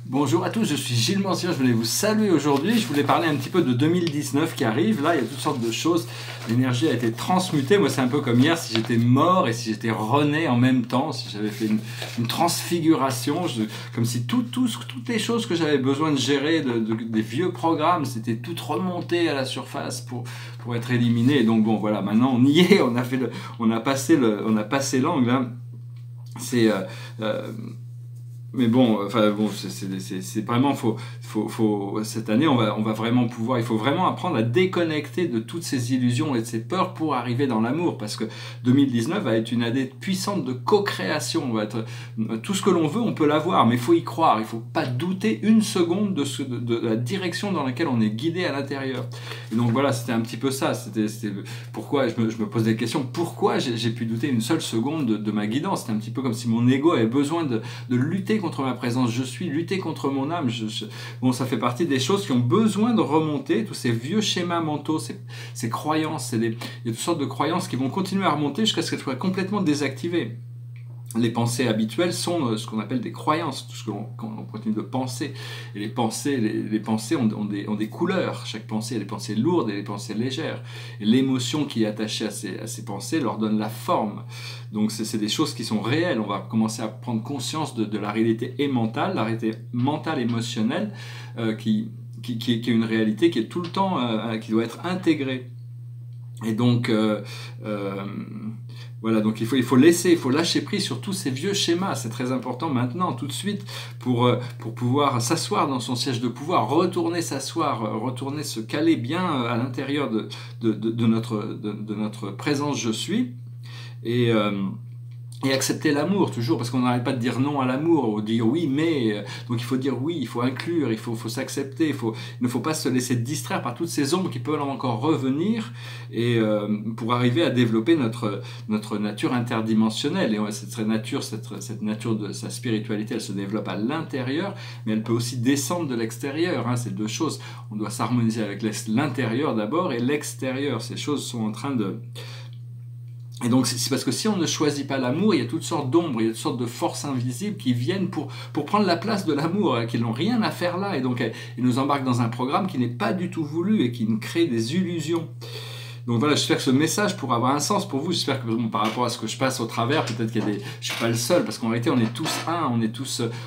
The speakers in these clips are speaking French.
Bonjour à tous, je suis Gilles Mancier, je voulais vous saluer aujourd'hui. Je voulais parler un petit peu de 2019 qui arrive. Là, il y a toutes sortes de choses. L'énergie a été transmutée. Moi, c'est un peu comme hier, si j'étais mort et si j'étais rené en même temps, si j'avais fait une transfiguration, comme si toutes les choses que j'avais besoin de gérer, des vieux programmes, c'était tout remonté à la surface pour être éliminé. Et donc, bon, voilà, maintenant on y est, on a passé l'angle. Hein. C'est... Mais bon, enfin bon, c'est vraiment cette année, on va vraiment pouvoir, il faut vraiment apprendre à déconnecter de toutes ces illusions et de ces peurs pour arriver dans l'amour, parce que 2019 va être une année puissante de co-création. Tout ce que l'on veut, on peut l'avoir, mais il faut y croire. Il faut pas douter une seconde de la direction dans laquelle on est guidé à l'intérieur. Et donc voilà, c'était un petit peu ça. C'était pourquoi je me pose des questions. Pourquoi j'ai pu douter une seule seconde de ma guidance? C'était un petit peu comme si mon ego avait besoin de lutter contre ma présence, lutter contre mon âme. Bon, ça fait partie des choses qui ont besoin de remonter, tous ces vieux schémas mentaux, ces croyances, il y a toutes sortes de croyances qui vont continuer à remonter jusqu'à ce qu'elles soient complètement désactivées. Les pensées habituelles sont ce qu'on appelle des croyances, tout ce qu'on continue de penser. Et les pensées ont des couleurs. Chaque pensée a des pensées lourdes et des pensées légères. Et l'émotion qui est attachée à ces pensées leur donne la forme. Donc c'est des choses qui sont réelles. On va commencer à prendre conscience de la réalité mentale, la réalité mentale émotionnelle, qui est une réalité qui est tout le temps, qui doit être intégrée. Et donc, voilà, donc il faut lâcher prise sur tous ces vieux schémas. C'est très important maintenant, tout de suite, pour pouvoir s'asseoir dans son siège de pouvoir, retourner s'asseoir, retourner se caler bien à l'intérieur de notre présence je suis. Et accepter l'amour, toujours, parce qu'on n'arrête pas de dire non à l'amour, ou dire oui, mais... Donc il faut dire oui, il faut inclure, il faut s'accepter, il ne faut pas se laisser distraire par toutes ces ombres qui peuvent encore revenir, et pour arriver à développer notre nature interdimensionnelle. Et cette nature de sa spiritualité, elle se développe à l'intérieur, mais elle peut aussi descendre de l'extérieur. Hein, c'est deux choses. On doit s'harmoniser avec l'intérieur d'abord, et l'extérieur. Ces choses sont en train de... Et donc c'est parce que si on ne choisit pas l'amour, il y a toutes sortes d'ombres, il y a toutes sortes de forces invisibles qui viennent pour prendre la place de l'amour, qui n'ont rien à faire là, et donc ils nous embarquent dans un programme qui n'est pas du tout voulu et qui nous crée des illusions. Donc voilà, j'espère que ce message pourra avoir un sens pour vous. J'espère que bon, par rapport à ce que je passe au travers, peut-être qu'il y a je suis pas le seul, parce qu'en réalité on est tous un,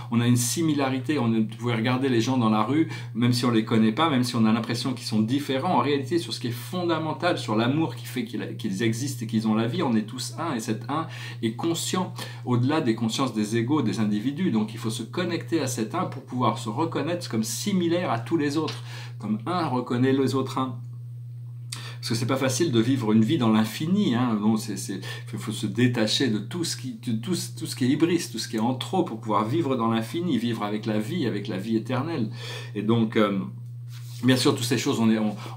on a une similarité. Vous pouvez regarder les gens dans la rue, même si on les connaît pas, même si on a l'impression qu'ils sont différents. En réalité, sur ce qui est fondamental, sur l'amour qui fait qu'ils existent et qu'ils ont la vie, on est tous un, et cet un est conscient, au-delà des consciences des égos, des individus. Donc il faut se connecter à cet un pour pouvoir se reconnaître comme similaire à tous les autres, comme un reconnaît les autres un. Parce que c'est pas facile de vivre une vie dans l'infini. Hein. Il faut se détacher de tout ce qui est hybris, tout ce qui est en trop, pour pouvoir vivre dans l'infini, vivre avec la vie éternelle. Et donc, bien sûr, toutes ces choses,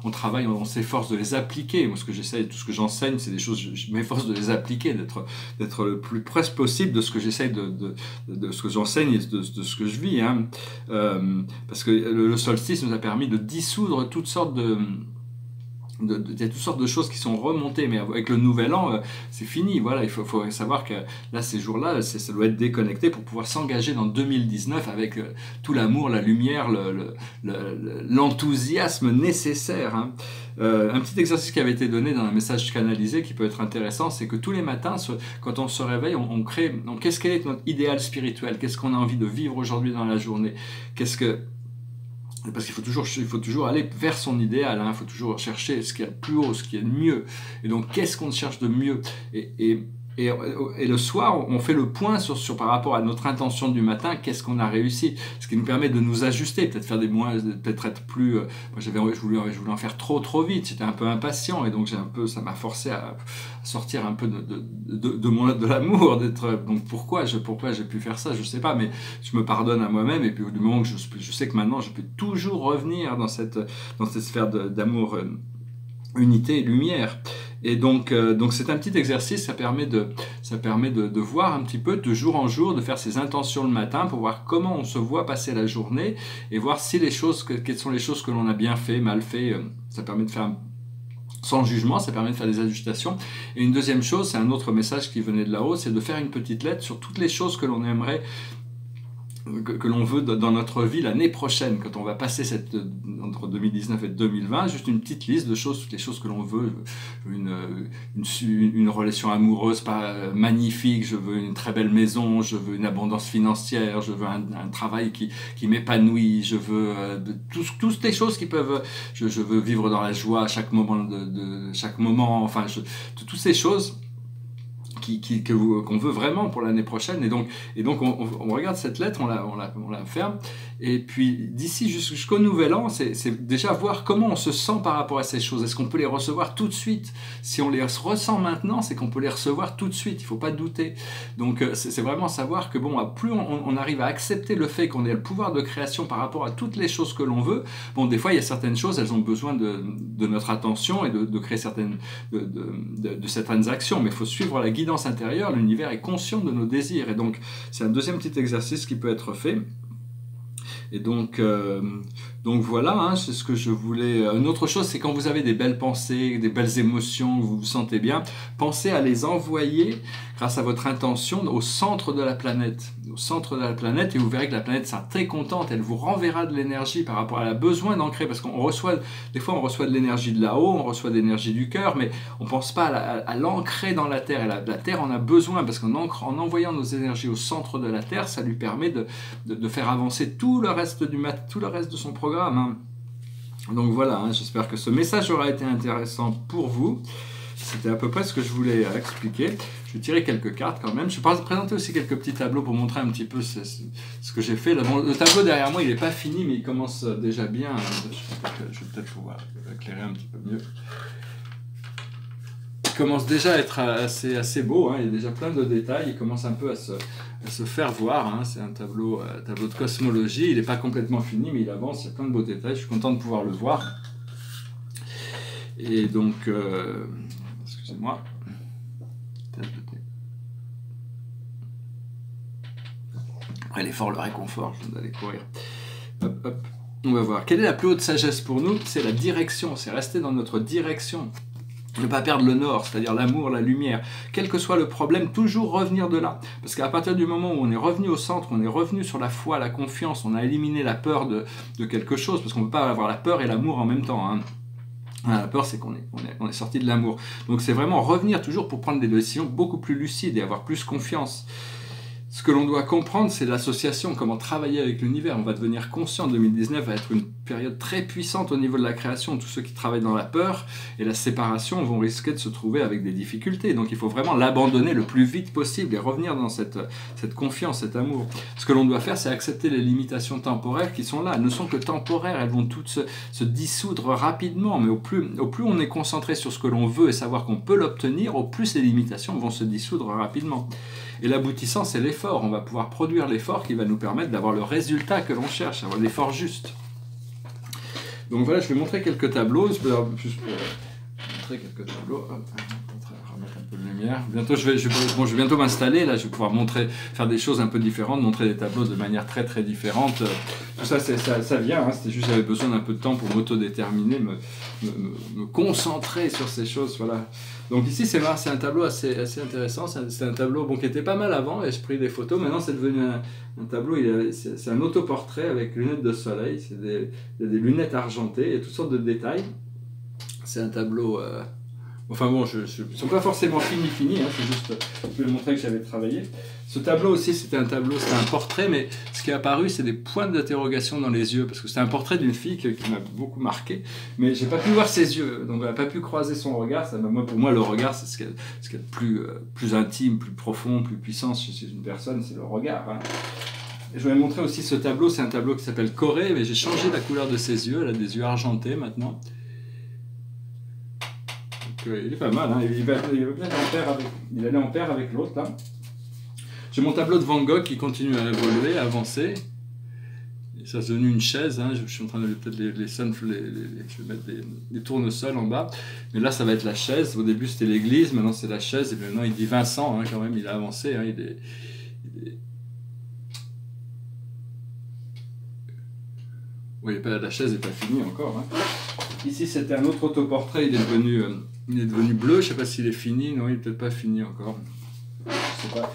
on travaille, on s'efforce de les appliquer. Moi, tout ce que j'enseigne, c'est des choses, je m'efforce de les appliquer, d'être le plus presque possible de ce que j'essaye de ce que j'enseigne et de ce que je vis. Hein. Parce que le solstice nous a permis de dissoudre toutes sortes il y a toutes sortes de choses qui sont remontées, mais avec le nouvel an, c'est fini. Voilà, il faut savoir que là, ces jours-là, ça doit être déconnecté pour pouvoir s'engager dans 2019 avec tout l'amour, la lumière, l'enthousiasme nécessaire. Hein. Un petit exercice qui avait été donné dans un message canalisé qui peut être intéressant, c'est que tous les matins, quand on se réveille, on crée. Quel est notre idéal spirituel? Qu'est-ce qu'on a envie de vivre aujourd'hui dans la journée? Parce qu'il faut toujours aller vers son idéal, hein. Il faut toujours chercher ce qu'il y a de plus haut, ce qu'il y a de mieux. Et donc, qu'est-ce qu'on cherche de mieux? Et le soir, on fait le point par rapport à notre intention du matin, qu'est-ce qu'on a réussi, ce qui nous permet de nous ajuster, peut-être être plus... moi, je voulais en faire trop vite, j'étais un peu impatient, et donc ça m'a forcé à sortir un peu de l'amour, donc pourquoi j'ai pu faire ça, je sais pas, mais je me pardonne à moi-même, et puis du moment que je sais que maintenant, je peux toujours revenir dans cette sphère d'amour, unité et lumière. Et donc c'est un petit exercice, ça permet de voir un petit peu de jour en jour, de faire ses intentions le matin pour voir comment on se voit passer la journée et voir si quelles sont les choses que l'on a bien fait, mal fait. Ça permet de faire sans jugement, ça permet de faire des ajustations. Et une deuxième chose, c'est un autre message qui venait de là-haut, c'est de faire une petite lettre sur toutes les choses que l'on aimerait que l'on veut dans notre vie l'année prochaine, quand on va passer entre 2019 et 2020, juste une petite liste de choses, toutes les choses que l'on veut. Je veux une relation amoureuse magnifique, je veux une très belle maison, je veux une abondance financière, je veux un travail qui m'épanouit, je veux toutes les choses qui peuvent, je veux vivre dans la joie à chaque moment, chaque moment, enfin, toutes ces choses qu'on veut vraiment pour l'année prochaine. Et donc on regarde cette lettre, on la ferme, et puis d'ici jusqu'au nouvel an, c'est déjà voir comment on se sent par rapport à ces choses. Est-ce qu'on peut les recevoir tout de suite? Si on les ressent maintenant, c'est qu'on peut les recevoir tout de suite, il ne faut pas douter. Donc c'est vraiment savoir que bon, plus on arrive à accepter le fait qu'on ait le pouvoir de création par rapport à toutes les choses que l'on veut, bon, des fois il y a certaines choses, elles ont besoin de notre attention et de créer certaines actions, mais il faut suivre la guidance intérieure. L'univers est conscient de nos désirs, et donc c'est un deuxième petit exercice qui peut être fait. Et donc voilà, hein, c'est ce que je voulais. Une autre chose, c'est quand vous avez des belles pensées, des belles émotions, vous vous sentez bien, pensez à les envoyer grâce à votre intention au centre de la planète. Au centre de la planète, et vous verrez que la planète sera très contente, elle vous renverra de l'énergie par rapport à elle a besoin d'ancrer, parce qu'on reçoit, des fois on reçoit de l'énergie de là-haut, on reçoit de l'énergie du cœur, mais on ne pense pas à l'ancrer dans la Terre, et la Terre en a besoin, parce qu'en envoyant nos énergies au centre de la Terre, ça lui permet de faire avancer tout le reste de son programme. Hein. Donc voilà, hein, j'espère que ce message aura été intéressant pour vous. C'était à peu près ce que je voulais expliquer. Je vais tirer quelques cartes quand même. Je vais présenter aussi quelques petits tableaux pour montrer un petit peu ce que j'ai fait. Le tableau derrière moi, il n'est pas fini, mais il commence déjà bien. Je vais peut-être pouvoir éclairer un petit peu mieux. Il commence déjà à être assez beau. Hein. Il y a déjà plein de détails. Il commence un peu à se faire voir. Hein. C'est un tableau de cosmologie. Il n'est pas complètement fini, mais il avance. Il y a plein de beaux détails. Je suis content de pouvoir le voir. Et donc... excusez-moi. Après l'effort, le réconfort, je viens d'aller courir. Hop, hop. On va voir. Quelle est la plus haute sagesse pour nous? C'est la direction, c'est rester dans notre direction. Ne pas perdre le nord, c'est-à-dire l'amour, la lumière. Quel que soit le problème, toujours revenir de là. Parce qu'à partir du moment où on est revenu au centre, on est revenu sur la foi, la confiance, on a éliminé la peur de quelque chose, parce qu'on ne peut pas avoir la peur et l'amour en même temps. Hein. La peur, c'est qu'on est sorti de l'amour. Donc c'est vraiment revenir toujours pour prendre des décisions beaucoup plus lucides et avoir plus confiance. Ce que l'on doit comprendre, c'est l'association, comment travailler avec l'univers. On va devenir conscient. 2019 va être une période très puissante au niveau de la création. Tous ceux qui travaillent dans la peur et la séparation vont risquer de se trouver avec des difficultés. Donc il faut vraiment l'abandonner le plus vite possible et revenir dans cette confiance, cet amour. Ce que l'on doit faire, c'est accepter les limitations temporaires qui sont là. Elles ne sont que temporaires, elles vont toutes se dissoudre rapidement. Mais au plus on est concentré sur ce que l'on veut et savoir qu'on peut l'obtenir, au plus les limitations vont se dissoudre rapidement. Et l'aboutissant, c'est l'effort. On va pouvoir produire l'effort qui va nous permettre d'avoir le résultat que l'on cherche, avoir l'effort juste. Donc voilà, je vais montrer quelques tableaux. Juste pour montrer quelques tableaux. Hop, remettre un peu de lumière. Bientôt, je vais bientôt m'installer. Là, je vais pouvoir faire des choses un peu différentes, montrer des tableaux de manière très très différente. Tout ça, ça vient. Hein. C'était juste, j'avais besoin d'un peu de temps pour m'autodéterminer, me concentrer sur ces choses. Voilà. Donc ici, c'est un tableau assez intéressant. C'est un tableau qui était pas mal avant, et j'ai pris des photos. Maintenant, c'est devenu un tableau, c'est un autoportrait avec lunettes de soleil. Il y a des lunettes argentées, il y a toutes sortes de détails. C'est un tableau... Enfin bon, ils ne sont pas forcément finis, hein, c'est juste, je vais le montrer que j'avais travaillé. Ce tableau aussi, c'était un portrait, mais ce qui est apparu, c'est des points d'interrogation dans les yeux, parce que c'était un portrait d'une fille qui m'a beaucoup marqué, mais j'ai pas pu voir ses yeux, donc elle n'a pas pu croiser son regard. Pour moi, le regard, c'est ce qu'il y a de plus intime, plus profond, plus puissant chez une personne, c'est le regard. Hein. Et je vais montrer aussi ce tableau, c'est un tableau qui s'appelle Corée, mais j'ai changé la couleur de ses yeux, elle a des yeux argentés maintenant. Il est pas mal, hein. Il allait en paire avec l'autre là. J'ai mon tableau de Van Gogh qui continue à évoluer, à avancer. Et ça c'est devenu une chaise, hein. Je suis en train de peut-être je vais mettre des tournesols en bas. Mais là ça va être la chaise. Au début c'était l'église, maintenant c'est la chaise. Et maintenant il dit Vincent, hein, quand même, il a avancé. Hein. Oui, la chaise n'est pas finie encore. Hein. Ici c'était un autre autoportrait, il est devenu bleu, je ne sais pas s'il est fini, non il n'est peut-être pas fini encore. Je sais pas.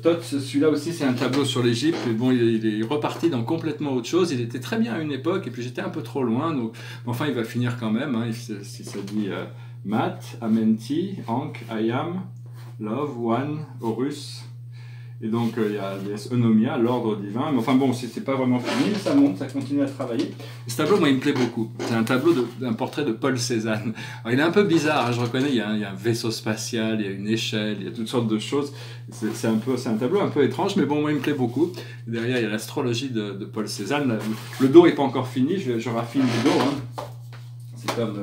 Thoth, celui-là aussi, c'est un tableau sur l'Égypte, mais bon, il est reparti dans complètement autre chose. Il était très bien à une époque, et puis j'étais un peu trop loin, donc enfin, il va finir quand même. Hein, si ça dit Mat, Amenti, Ankh, Ayam, Love, One, Horus. Et donc il y a Eunomia, l'ordre divin. Mais enfin bon, c'est pas vraiment fini, mais ça monte, ça continue à travailler. Et ce tableau, moi, il me plaît beaucoup. C'est un tableau d'un portrait de Paul Cézanne. Alors, il est un peu bizarre, hein, je reconnais, il y a un vaisseau spatial, il y a une échelle, il y a toutes sortes de choses. C'est un tableau un peu étrange, mais bon, moi, il me plaît beaucoup. Et derrière, il y a l'astrologie de Paul Cézanne. Le dos n'est pas encore fini, je raffine le dos. Hein. C'est comme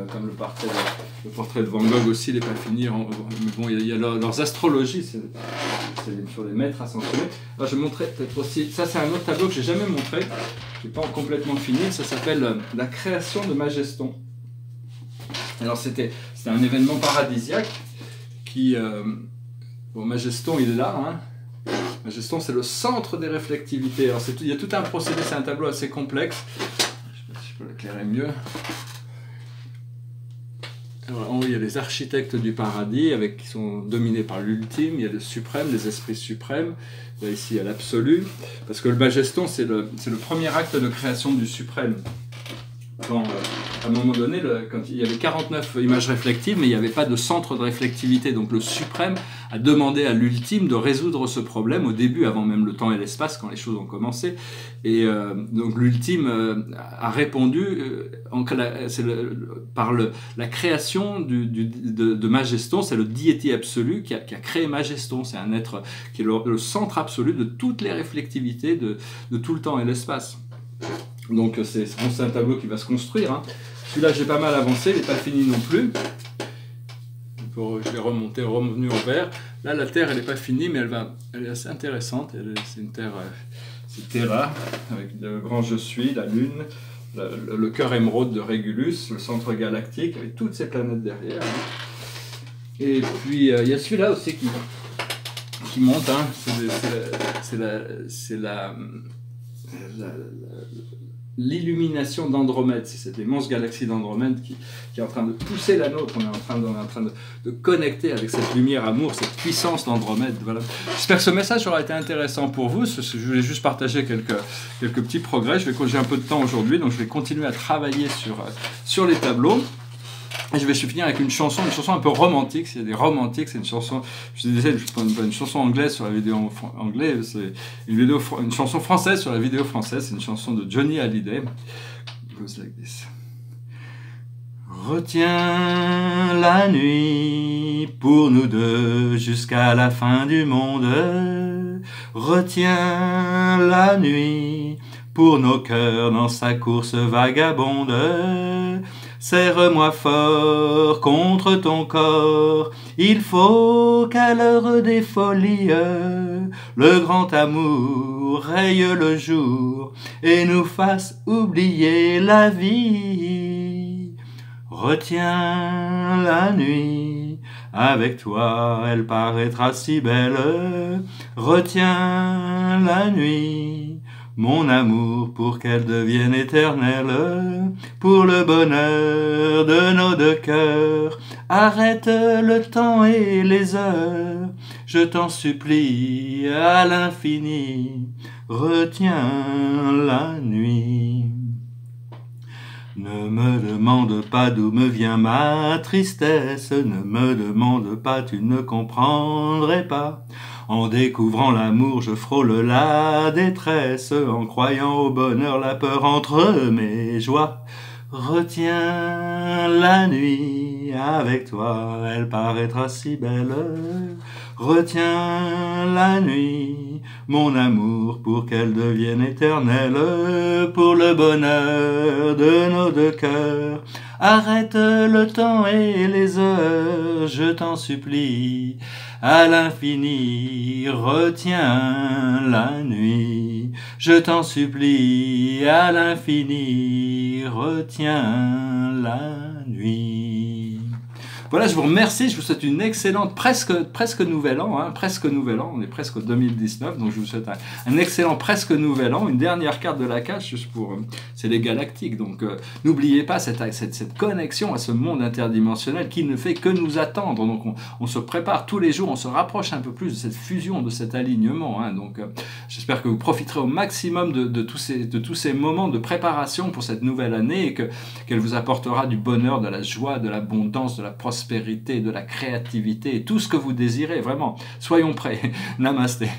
le portrait de Van Gogh aussi, il n'est pas fini. Mais bon, il y a leurs astrologies, c'est sur les maîtres ascensionnés. Alors, je montrais peut-être aussi, ça c'est un autre tableau que j'ai jamais montré, qui n'est pas complètement fini, ça s'appelle La création de Majeston. Alors c'était un événement paradisiaque qui... bon, Majeston, il est là, hein. Majeston, c'est le centre des réflectivités. Alors il y a tout un procédé, c'est un tableau assez complexe. Je ne sais pas si je peux l'éclairer mieux. Alors, en haut, il y a les architectes du paradis qui sont dominés par l'ultime, il y a le suprême, les esprits suprêmes, là, ici il y a l'absolu, parce que le Majeston c'est le premier acte de création du suprême. Quand, à un moment donné, quand il y avait 49 images réflectives, mais il n'y avait pas de centre de réflectivité, donc le suprême a demandé à l'ultime de résoudre ce problème au début, avant même le temps et l'espace, quand les choses ont commencé. Et donc l'ultime a répondu par la création de Majeston, c'est le Deity absolu qui a créé Majeston, c'est un être qui est le centre absolu de toutes les réflectivités de tout le temps et l'espace. Donc c'est un tableau qui va se construire. Hein. Celui-là, j'ai pas mal avancé, il n'est pas fini non plus. Je vais revenu au vert. Là, la Terre, elle n'est pas finie, mais elle est assez intéressante. C'est une Terre, c'est Terra, avec le grand Je suis, la Lune, le cœur émeraude de Régulus, le centre galactique, avec toutes ces planètes derrière. Hein. Et puis, il y a celui-là aussi qui monte. Hein. C'est l'illumination d'Andromède, c'est cette immense galaxie d'Andromède qui est en train de pousser la nôtre, on est en train de connecter avec cette lumière amour, cette puissance d'Andromède. Voilà. J'espère que ce message aura été intéressant pour vous, je voulais juste partager quelques petits progrès, j'ai un peu de temps aujourd'hui, donc je vais continuer à travailler sur les tableaux. Et je vais finir avec une chanson un peu romantique. S'il y a des romantiques, c'est une chanson. Je disais, je prends une chanson anglaise sur la vidéo anglaise, c'est une chanson française sur la vidéo française. C'est une chanson de Johnny Hallyday. It goes like this. Retiens la nuit pour nous deux jusqu'à la fin du monde. Retiens la nuit pour nos cœurs dans sa course vagabonde. Serre-moi fort contre ton corps, il faut qu'à l'heure des folies, le grand amour raye le jour et nous fasse oublier la vie. Retiens la nuit, avec toi elle paraîtra si belle. Retiens la nuit, mon amour, pour qu'elle devienne éternelle, pour le bonheur de nos deux cœurs. Arrête le temps et les heures, je t'en supplie à l'infini, retiens la nuit. Ne me demande pas d'où me vient ma tristesse, ne me demande pas, tu ne comprendrais pas. En découvrant l'amour, je frôle la détresse, en croyant au bonheur, la peur entre mes joies. Retiens la nuit, avec toi, elle paraîtra si belle. Retiens la nuit, mon amour, pour qu'elle devienne éternelle, pour le bonheur de nos deux cœurs. Arrête le temps et les heures, je t'en supplie, à l'infini, retiens la nuit. Je t'en supplie, à l'infini, retiens la nuit. Voilà, je vous remercie, je vous souhaite une excellente, presque nouvel an, hein, presque nouvel an, on est presque au 2019, donc je vous souhaite un excellent presque nouvel an, une dernière carte de la cage, juste pour, c'est les galactiques, donc n'oubliez pas cette connexion à ce monde interdimensionnel qui ne fait que nous attendre, donc on se prépare tous les jours, on se rapproche un peu plus de cette fusion, de cet alignement, hein, donc j'espère que vous profiterez au maximum de tous ces moments de préparation pour cette nouvelle année et qu'elle vous apportera du bonheur, de la joie, de l'abondance, de la prospérité, de la créativité et tout ce que vous désirez, vraiment. Soyons prêts. Namasté.